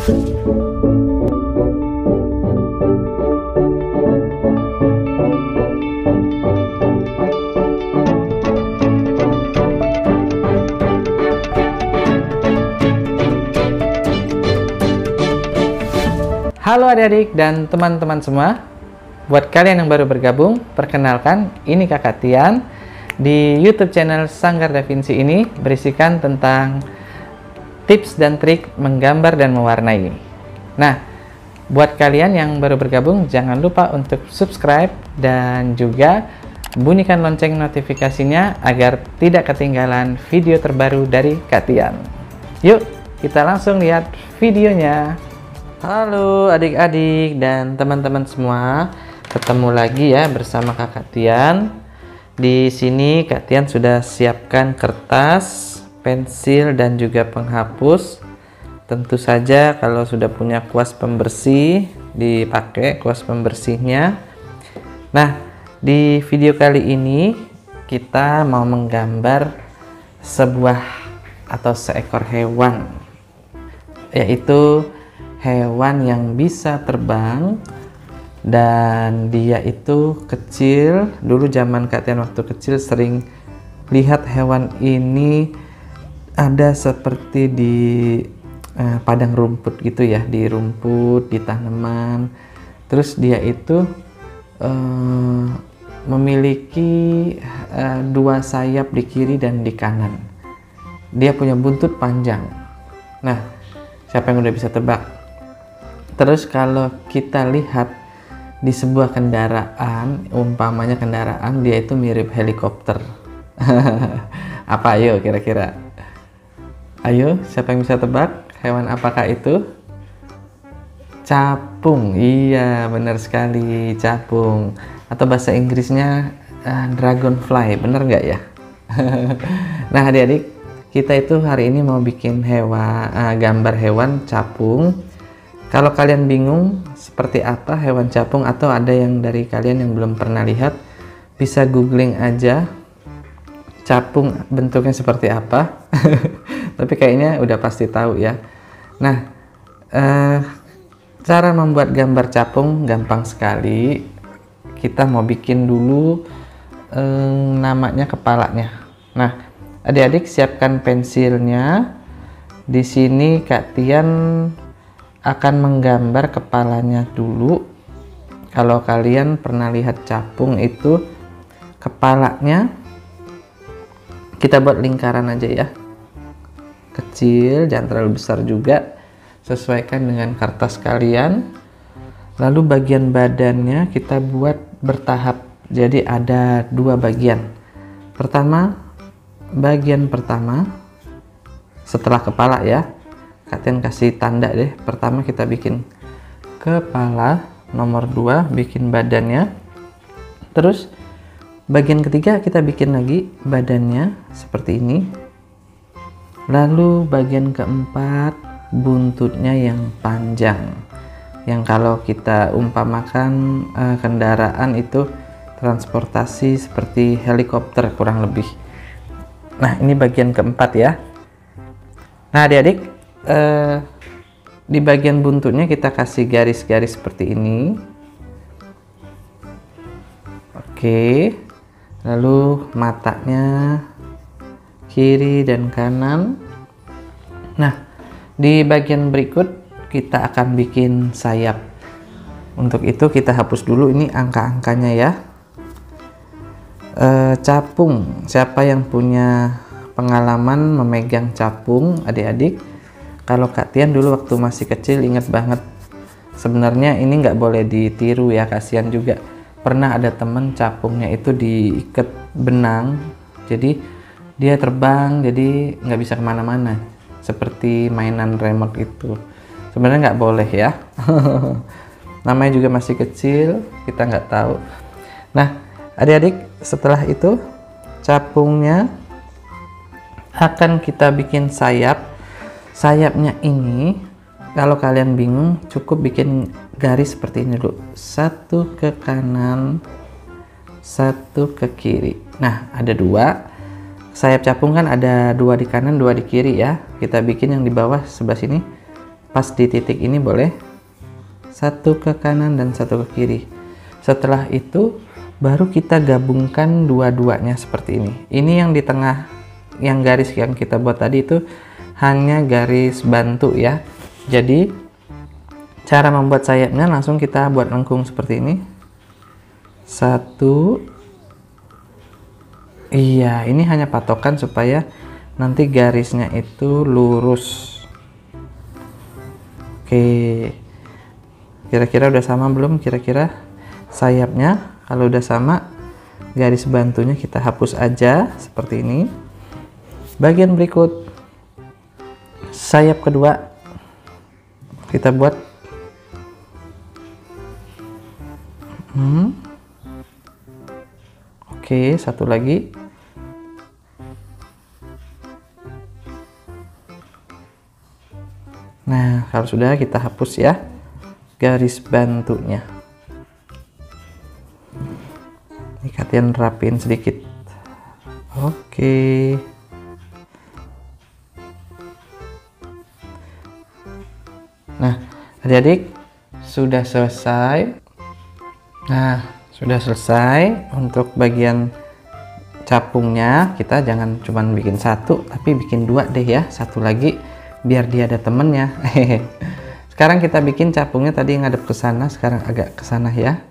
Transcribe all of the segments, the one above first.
Halo adik-adik dan teman-teman semua. Buat kalian yang baru bergabung, perkenalkan, ini Kakak Tian. Di YouTube channel Sanggar Da Vinci ini berisikan tentang tips dan trik menggambar dan mewarnai. Nah, buat kalian yang baru bergabung, jangan lupa untuk subscribe dan juga bunyikan lonceng notifikasinya agar tidak ketinggalan video terbaru dari Kak Tian. Yuk, kita langsung lihat videonya. Halo adik-adik dan teman-teman semua, ketemu lagi ya bersama Kakak Tian. Di sini Kak Tian sudah siapkan kertas, pensil dan juga penghapus. Tentu saja kalau sudah punya kuas pembersih, dipakai kuas pembersihnya. Nah, di video kali ini kita mau menggambar sebuah atau seekor hewan, yaitu hewan yang bisa terbang dan dia itu kecil. Dulu zaman Kak Tian waktu kecil sering lihat hewan ini ada seperti di padang rumput gitu ya, di rumput, di tanaman. Terus dia itu memiliki dua sayap di kiri dan di kanan. Dia punya buntut panjang. Nah, siapa yang udah bisa tebak? Terus kalau kita lihat di sebuah kendaraan, umpamanya kendaraan, dia itu mirip helikopter. Apa ayo kira-kira? Ayo, siapa yang bisa tebak? Hewan apakah itu? Capung. Iya, benar sekali, capung. Atau bahasa Inggrisnya dragonfly, bener nggak ya? Nah adik-adik, kita itu hari ini mau bikin gambar hewan capung. Kalau kalian bingung seperti apa hewan capung, atau ada yang dari kalian yang belum pernah lihat, bisa googling aja capung bentuknya seperti apa. Tapi kayaknya udah pasti tahu ya. Nah, cara membuat gambar capung gampang sekali. Kita mau bikin dulu namanya kepalanya. Nah, adik-adik siapkan pensilnya. Di sini Kak Tian akan menggambar kepalanya dulu. Kalau kalian pernah lihat capung itu kepalanya kita buat lingkaran aja ya, kecil, jangan terlalu besar juga, sesuaikan dengan kertas kalian. Lalu bagian badannya kita buat bertahap, jadi ada dua bagian. Bagian pertama setelah kepala ya, Kak Tian kasih tanda deh. Pertama kita bikin kepala, nomor 2 bikin badannya. Terus bagian ketiga kita bikin lagi badannya seperti ini. Lalu bagian keempat buntutnya yang panjang, yang kalau kita umpamakan kendaraan itu transportasi seperti helikopter kurang lebih. Nah, ini bagian keempat ya. Nah adik-adik, di bagian buntutnya kita kasih garis-garis seperti ini. Oke, lalu matanya kiri dan kanan. Nah, di bagian berikut kita akan bikin sayap. Untuk itu kita hapus dulu ini angka-angkanya ya. Capung, siapa yang punya pengalaman memegang capung adik-adik? Kalau Kak Tian dulu waktu masih kecil ingat banget. Sebenarnya ini nggak boleh ditiru ya, kasihan juga. Pernah ada temen capungnya itu diikat benang, jadi dia terbang, jadi nggak bisa kemana-mana, seperti mainan remote itu. Sebenarnya nggak boleh ya. Namanya juga masih kecil, kita nggak tahu. Nah adik-adik, setelah itu capungnya akan kita bikin sayap. Sayapnya ini kalau kalian bingung cukup bikin garis seperti ini dulu, satu ke kanan, satu ke kiri. Nah ada dua sayap capung kan, ada dua di kanan, dua di kiri ya. Kita bikin yang di bawah sebelah sini pas di titik ini boleh satu ke kanan dan satu ke kiri. Setelah itu baru kita gabungkan dua-duanya seperti ini. Ini yang di tengah, yang garis yang kita buat tadi itu hanya garis bantu ya. Jadi cara membuat sayapnya langsung kita buat lengkung seperti ini. Satu. Iya, ini hanya patokan supaya nanti garisnya itu lurus. Oke, kira-kira udah sama belum? Kira-kira sayapnya kalau udah sama, garis bantunya kita hapus aja seperti ini. Bagian berikut, sayap kedua kita buat oke, satu lagi. Nah, kalau sudah kita hapus ya garis bantunya. Ini kalian rapin sedikit. Oke. Nah, adik-adik sudah selesai. Nah, sudah selesai untuk bagian capungnya. Kita jangan cuma bikin satu, tapi bikin dua deh ya. Satu lagi biar dia ada temennya. Sekarang kita bikin capungnya, tadi ngadep ke sana, sekarang agak ke sana ya.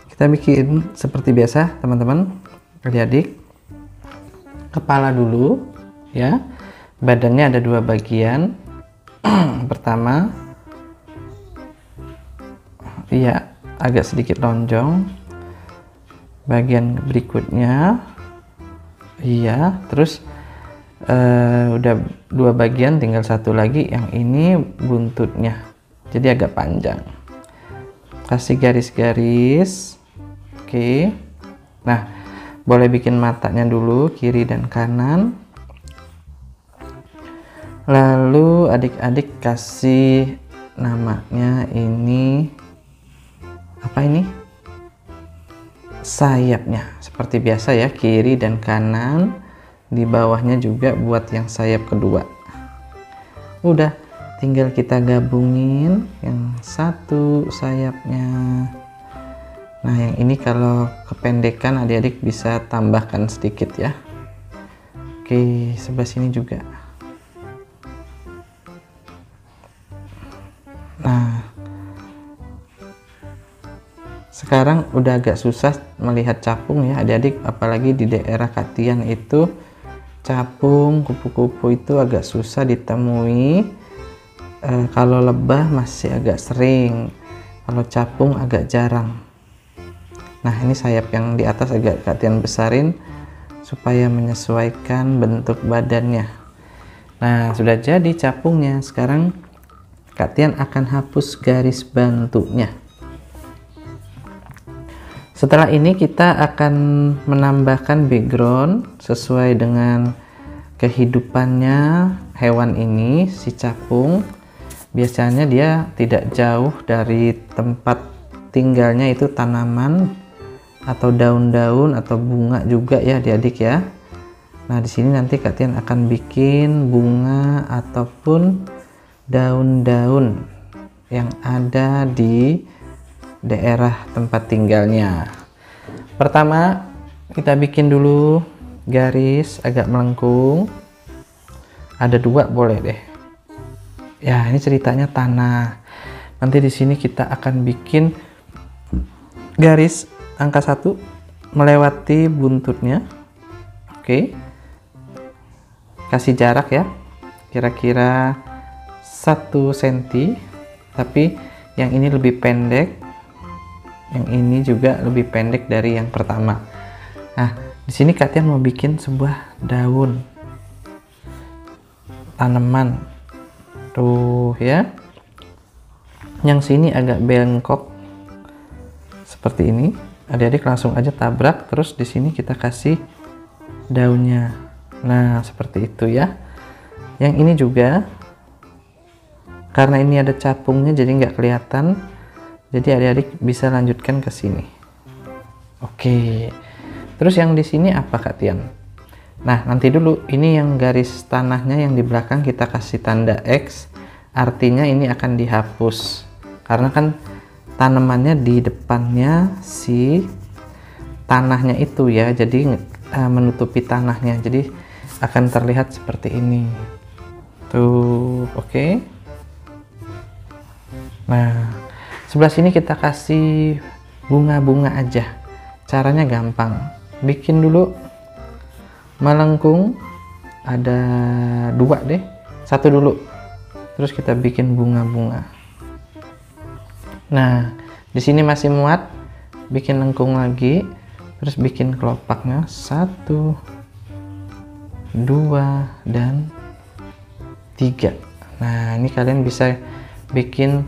Kita bikin seperti biasa teman-teman, adik-adik. Kepala dulu ya. Badannya ada dua bagian. Pertama, iya agak sedikit lonjong. Bagian berikutnya, iya, terus udah dua bagian, tinggal satu lagi, yang ini buntutnya jadi agak panjang. Kasih garis-garis. Oke. Nah, boleh bikin matanya dulu kiri dan kanan, lalu adik-adik kasih namanya ini apa, ini sayapnya seperti biasa ya, kiri dan kanan. Di bawahnya juga buat yang sayap kedua. Udah, tinggal kita gabungin yang satu sayapnya. Nah, yang ini kalau kependekan adik-adik bisa tambahkan sedikit ya. Oke, sebelah sini juga. Nah, sekarang udah agak susah melihat capung ya adik-adik, apalagi di daerah Katian itu capung kupu-kupu itu agak susah ditemui. Kalau lebah masih agak sering, kalau capung agak jarang. Nah, ini sayap yang di atas agak Katian besarin supaya menyesuaikan bentuk badannya. Nah, sudah jadi capungnya. Sekarang Katian akan hapus garis bantunya. Setelah ini kita akan menambahkan background sesuai dengan kehidupannya hewan ini, si capung. Biasanya dia tidak jauh dari tempat tinggalnya itu tanaman atau daun-daun atau bunga juga ya adik-adik ya. Nah, di sini nanti Katian akan bikin bunga ataupun daun-daun yang ada di daerah tempat tinggalnya. Pertama, kita bikin dulu garis agak melengkung. Ada dua boleh deh. Ya, ini ceritanya tanah. Nanti di sini kita akan bikin garis angka 1 melewati buntutnya. Oke. Kasih jarak ya. Kira-kira 1 cm, tapi yang ini lebih pendek. Yang ini juga lebih pendek dari yang pertama. Nah, di sini Katian mau bikin sebuah daun tanaman. Tuh ya. Yang sini agak bengkok seperti ini. Adik-adik langsung aja tabrak, terus di sini kita kasih daunnya. Nah, seperti itu ya. Yang ini juga karena ini ada capungnya jadi nggak kelihatan. Jadi adik-adik bisa lanjutkan ke sini. Oke. Terus yang di sini apa Katian? Nah, nanti dulu ini yang garis tanahnya yang di belakang kita kasih tanda X artinya ini akan dihapus karena kan tanamannya di depannya si tanahnya itu ya, jadi menutupi tanahnya, jadi akan terlihat seperti ini tuh. Oke. Nah, sebelah sini kita kasih bunga-bunga aja. Caranya gampang, bikin dulu melengkung, ada 2 deh, 1 dulu, terus kita bikin bunga-bunga. Nah, di sini masih muat, bikin lengkung lagi, terus bikin kelopaknya 1, 2, dan 3. Nah, ini kalian bisa bikin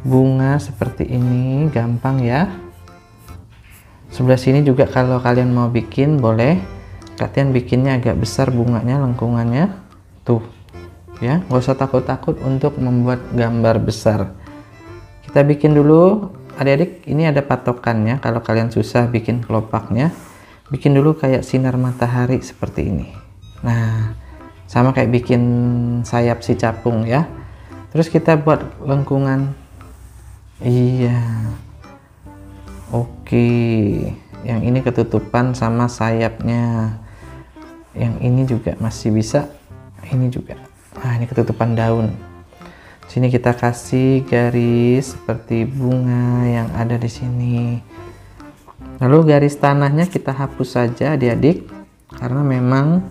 bunga seperti ini, gampang ya. Sebelah sini juga kalau kalian mau bikin boleh, kalian bikinnya agak besar bunganya, lengkungannya tuh ya, nggak usah takut-takut untuk membuat gambar besar. Kita bikin dulu adik-adik, ini ada patokannya. Kalau kalian susah bikin kelopaknya, bikin dulu kayak sinar matahari seperti ini. Nah, sama kayak bikin sayap si capung ya. Terus kita buat lengkungan. Iya, oke. Yang ini ketutupan sama sayapnya, yang ini juga masih bisa, ini juga. Nah, ini ketutupan daun. Sini kita kasih garis seperti bunga yang ada di sini. Lalu garis tanahnya kita hapus saja adik-adik, karena memang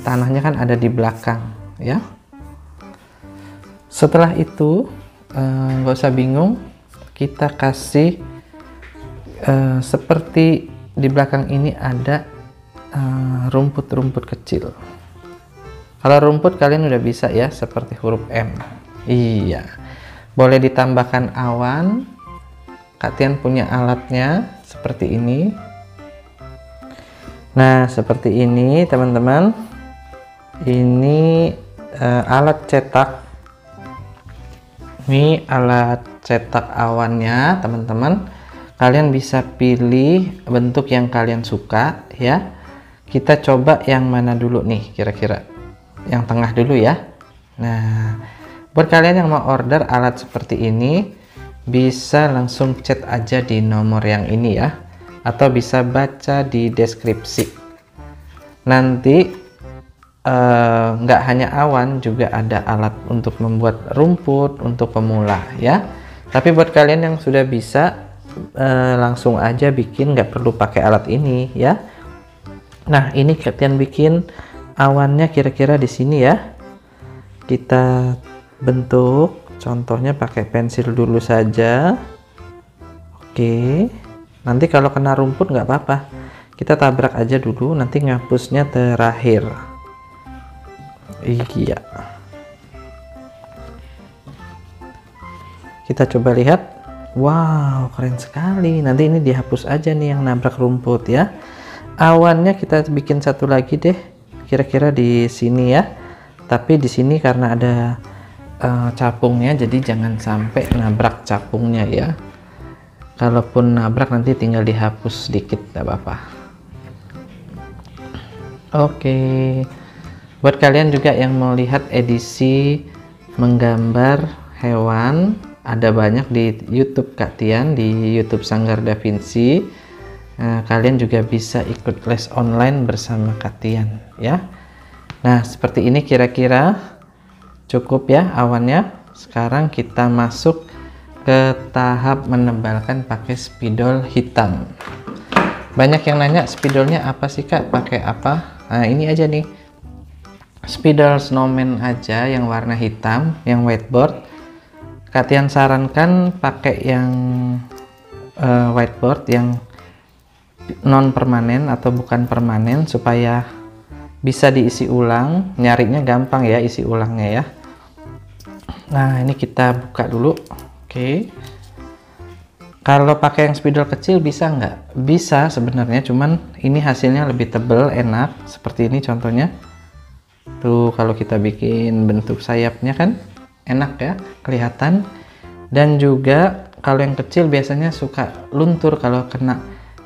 tanahnya kan ada di belakang ya. Setelah itu nggak usah bingung, kita kasih seperti di belakang ini ada rumput-rumput kecil. Kalau rumput kalian udah bisa ya, seperti huruf M. Iya, boleh ditambahkan awan. Kalian punya alatnya seperti ini. Nah, seperti ini teman-teman. Ini alat cetak. Ini alat cetak awannya teman-teman. Kalian bisa pilih bentuk yang kalian suka ya. Kita coba yang mana dulu nih kira-kira? Yang tengah dulu ya. Nah, buat kalian yang mau order alat seperti ini, bisa langsung chat aja di nomor yang ini ya, atau bisa baca di deskripsi. Nanti nggak hanya awan, juga ada alat untuk membuat rumput untuk pemula ya. Tapi buat kalian yang sudah bisa, langsung aja bikin, nggak perlu pakai alat ini ya. Nah, ini kalian bikin awannya kira-kira di sini ya. Kita bentuk, contohnya pakai pensil dulu saja. Oke, nanti kalau kena rumput nggak apa-apa, kita tabrak aja dulu, nanti ngapusnya terakhir. Iya, kita coba lihat. Wow, keren sekali. Nanti ini dihapus aja nih yang nabrak rumput ya. Awannya kita bikin satu lagi deh, kira-kira di sini ya. Tapi di sini karena ada capungnya, jadi jangan sampai nabrak capungnya ya. Kalaupun nabrak nanti tinggal dihapus sedikit, tidak apa-apa. Oke, buat kalian juga yang mau lihat edisi menggambar hewan, ada banyak di YouTube Kak Tian, di YouTube Sanggar Da Vinci. Kalian juga bisa ikut les online bersama Kak Tian ya. Nah, seperti ini kira-kira cukup ya awannya. Sekarang kita masuk ke tahap menebalkan pakai spidol hitam. Banyak yang nanya spidolnya apa sih Kak, pakai apa? Nah, ini aja nih, spidol snowman aja yang warna hitam, yang whiteboard. Kak Tian sarankan pakai yang whiteboard yang non permanen atau bukan permanen, supaya bisa diisi ulang, nyarinya gampang ya isi ulangnya ya. Nah, ini kita buka dulu. Oke, kalau pakai yang spidol kecil bisa nggak? Bisa sebenarnya, cuman ini hasilnya lebih tebal, enak seperti ini contohnya tuh. Kalau kita bikin bentuk sayapnya kan enak ya, kelihatan. Dan juga kalau yang kecil biasanya suka luntur, kalau kena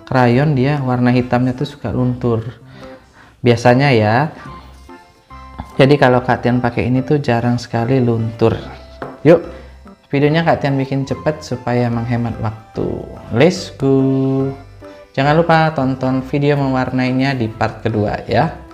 krayon dia warna hitamnya tuh suka luntur biasanya ya. Jadi kalau Kak Tian pakai ini tuh jarang sekali luntur. Yuk, videonya Kak Tian bikin cepet supaya menghemat waktu. Let's go. Jangan lupa tonton video mewarnainya di part kedua ya.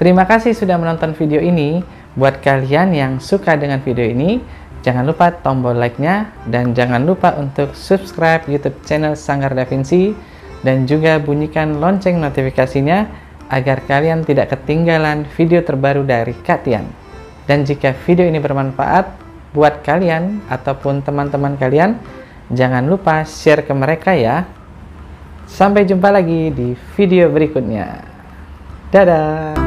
Terima kasih sudah menonton video ini. Buat kalian yang suka dengan video ini, jangan lupa tombol like-nya dan jangan lupa untuk subscribe YouTube channel Sanggar Da Vinci dan juga bunyikan lonceng notifikasinya agar kalian tidak ketinggalan video terbaru dari Kak Tian. Dan jika video ini bermanfaat buat kalian ataupun teman-teman kalian, jangan lupa share ke mereka ya. Sampai jumpa lagi di video berikutnya. Dadah!